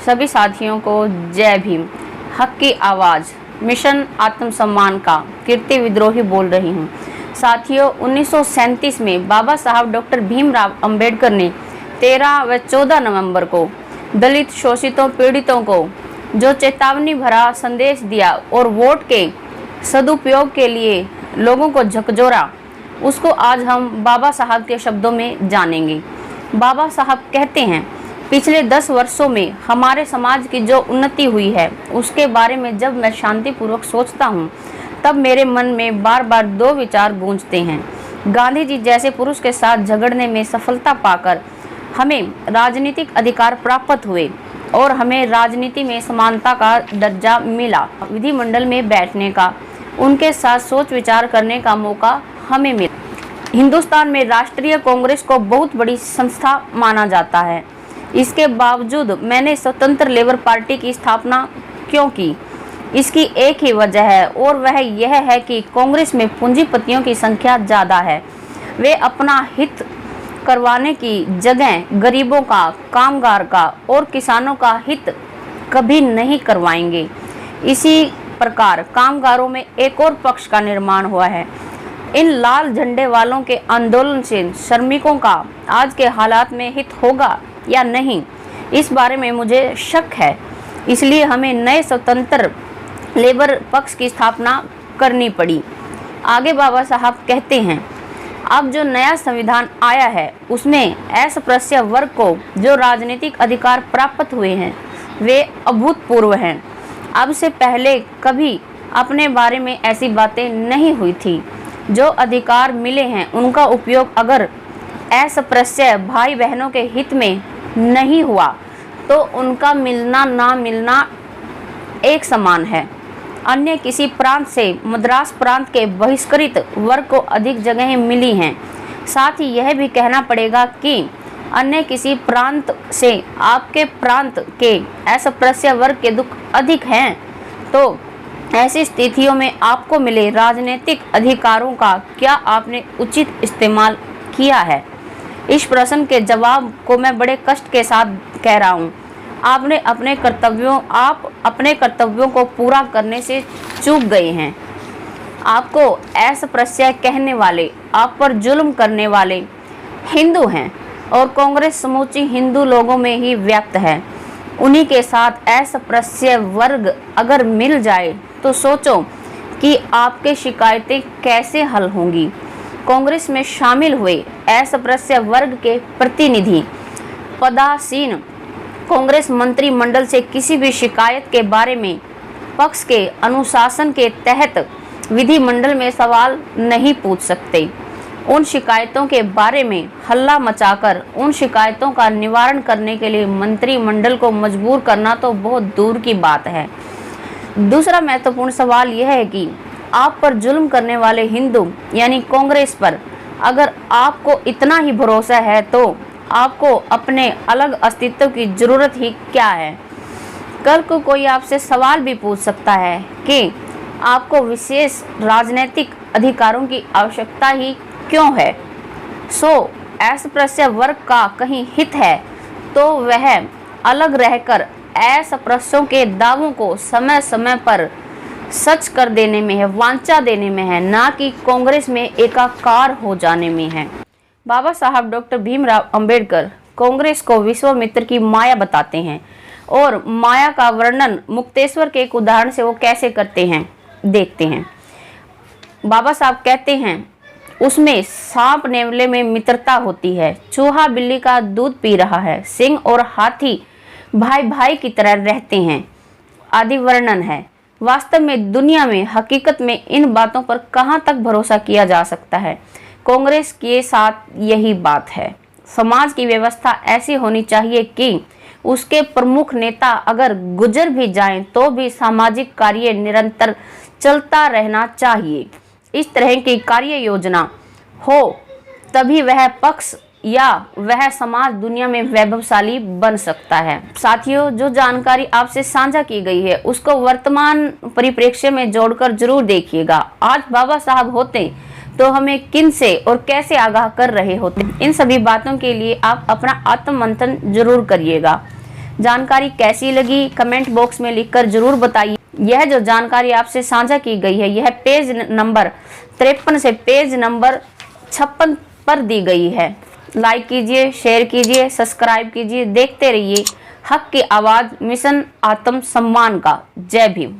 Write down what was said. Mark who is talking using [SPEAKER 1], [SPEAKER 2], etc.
[SPEAKER 1] सभी साथियों को जय भीम। हक की आवाज़ मिशन आत्मसम्मान का कीर्ति विद्रोही बोल रही हूँ। साथियों, 1937 में बाबा साहब डॉक्टर भीमराव अंबेडकर ने 13 व 14 नवंबर को दलित शोषितों पीड़ितों को जो चेतावनी भरा संदेश दिया और वोट के सदुपयोग के लिए लोगों को झकझोरा, उसको आज हम बाबा साहब के शब्दों में जानेंगे। बाबा साहब कहते हैं, पिछले 10 वर्षों में हमारे समाज की जो उन्नति हुई है उसके बारे में जब मैं शांतिपूर्वक सोचता हूँ तब मेरे मन में बार बार 2 विचार गूंजते हैं। गांधी जी जैसे पुरुष के साथ झगड़ने में सफलता पाकर हमें राजनीतिक अधिकार प्राप्त हुए और हमें राजनीति में समानता का दर्जा मिला। विधिमंडल में बैठने का, उनके साथ सोच विचार करने का मौका हमें मिला। हिंदुस्तान में राष्ट्रीय कांग्रेस को बहुत बड़ी संस्था माना जाता है। इसके बावजूद मैंने स्वतंत्र लेबर पार्टी की स्थापना क्यों की? इसकी एक ही वजह है और वह यह है कि कांग्रेस में पूंजीपतियों की संख्या ज़्यादा है। वे अपना हित करवाने की जगह गरीबों का, कामगार का और किसानों का हित कभी नहीं करवाएंगे। इसी प्रकार कामगारों में एक और पक्ष का निर्माण हुआ है। इन लाल झंडे वालों के आंदोलन से श्रमिकों का आज के हालात में हित होगा या नहीं, इस बारे में मुझे शक है। इसलिए हमें नए स्वतंत्र लेबर पक्ष की स्थापना करनी पड़ी। आगे बाबा साहब कहते हैं, अब जो नया संविधान आया है उसमें अस्पृश्य वर्ग को जो राजनीतिक अधिकार प्राप्त हुए हैं वे अभूतपूर्व हैं। अब से पहले कभी अपने बारे में ऐसी बातें नहीं हुई थी। जो अधिकार मिले हैं उनका उपयोग अगर अस्पृश्य भाई बहनों के हित में नहीं हुआ तो उनका मिलना ना मिलना एक समान है। अन्य किसी प्रांत से मद्रास प्रांत के बहिष्कृत वर्ग को अधिक जगहें मिली हैं। साथ ही यह भी कहना पड़ेगा कि अन्य किसी प्रांत से आपके प्रांत के अस्पृश्य वर्ग के दुख अधिक हैं। तो ऐसी स्थितियों में आपको मिले राजनीतिक अधिकारों का क्या आपने उचित इस्तेमाल किया है? इस प्रश्न के जवाब को मैं बड़े कष्ट के साथ कह रहा हूँ। आप अपने कर्तव्यों को पूरा करने से चूक गए हैं। आपको अस्पृश्य कहने वाले, आप पर जुल्म करने वाले हिंदू हैं और कांग्रेस समूची हिंदू लोगों में ही व्यक्त है। उन्हीं के साथ अस्पृश्य वर्ग अगर मिल जाए तो सोचो कि आपके शिकायतें कैसे हल होंगी। कांग्रेस में शामिल हुए अस्पृश्य वर्ग के प्रतिनिधि पदासीन कांग्रेस मंत्रिमंडल से किसी भी शिकायत के बारे में पक्ष के अनुशासन के तहत विधिमंडल में सवाल नहीं पूछ सकते। उन शिकायतों के बारे में हल्ला मचाकर उन शिकायतों का निवारण करने के लिए मंत्रिमंडल को मजबूर करना तो बहुत दूर की बात है। दूसरा महत्वपूर्ण सवाल यह है कि आप पर जुल्म करने वाले हिंदू यानी कांग्रेस पर अगर आपको इतना ही भरोसा है तो आपको अपने अलग अस्तित्व की जरूरत ही क्या है? कल को कोई आपसे सवाल भी पूछ सकता है कि आपको विशेष राजनीतिक अधिकारों की आवश्यकता ही क्यों है। अस्पृश्य वर्ग का कहीं हित है तो वह अलग रहकर अस्पृश्यों के दावों को समय समय पर सच कर देने में है, वांछा देने में है, ना कि कांग्रेस में एकाकार हो जाने में है। बाबा साहब डॉक्टर भीमराव अंबेडकर कांग्रेस को विश्वामित्र की माया बताते हैं और माया का वर्णन मुक्तेश्वर के एक उदाहरण से वो कैसे करते हैं देखते हैं। बाबा साहब कहते हैं, उसमें सांप नेवले में मित्रता होती है, चूहा बिल्ली का दूध पी रहा है, सिंह और हाथी भाई भाई की तरह रहते हैं आदि वर्णन है। वास्तव में दुनिया में हकीकत में इन बातों पर कहाँ तक भरोसा किया जा सकता है? कांग्रेस के साथ यही बात है। समाज की व्यवस्था ऐसी होनी चाहिए कि उसके प्रमुख नेता अगर गुजर भी जाएं तो भी सामाजिक कार्य निरंतर चलता रहना चाहिए। इस तरह की कार्य योजना हो तभी वह पक्ष या वह समाज दुनिया में वैभवशाली बन सकता है। साथियों, जो जानकारी आपसे साझा की गई है उसको वर्तमान परिप्रेक्ष्य में जोड़कर जरूर देखिएगा। आज बाबा साहब होते तो हमें किन से और कैसे आगाह कर रहे होते, इन सभी बातों के लिए आप अपना आत्म मंथन जरूर करिएगा। जानकारी कैसी लगी कमेंट बॉक्स में लिखकर जरूर बताइए। यह जो जानकारी आपसे साझा की गई है यह पेज नंबर 53 से पेज नंबर 56 पर दी गई है। लाइक कीजिए, शेयर कीजिए, सब्सक्राइब कीजिए। देखते रहिए हक की आवाज़ मिशन आत्म सम्मान का। जय भीम।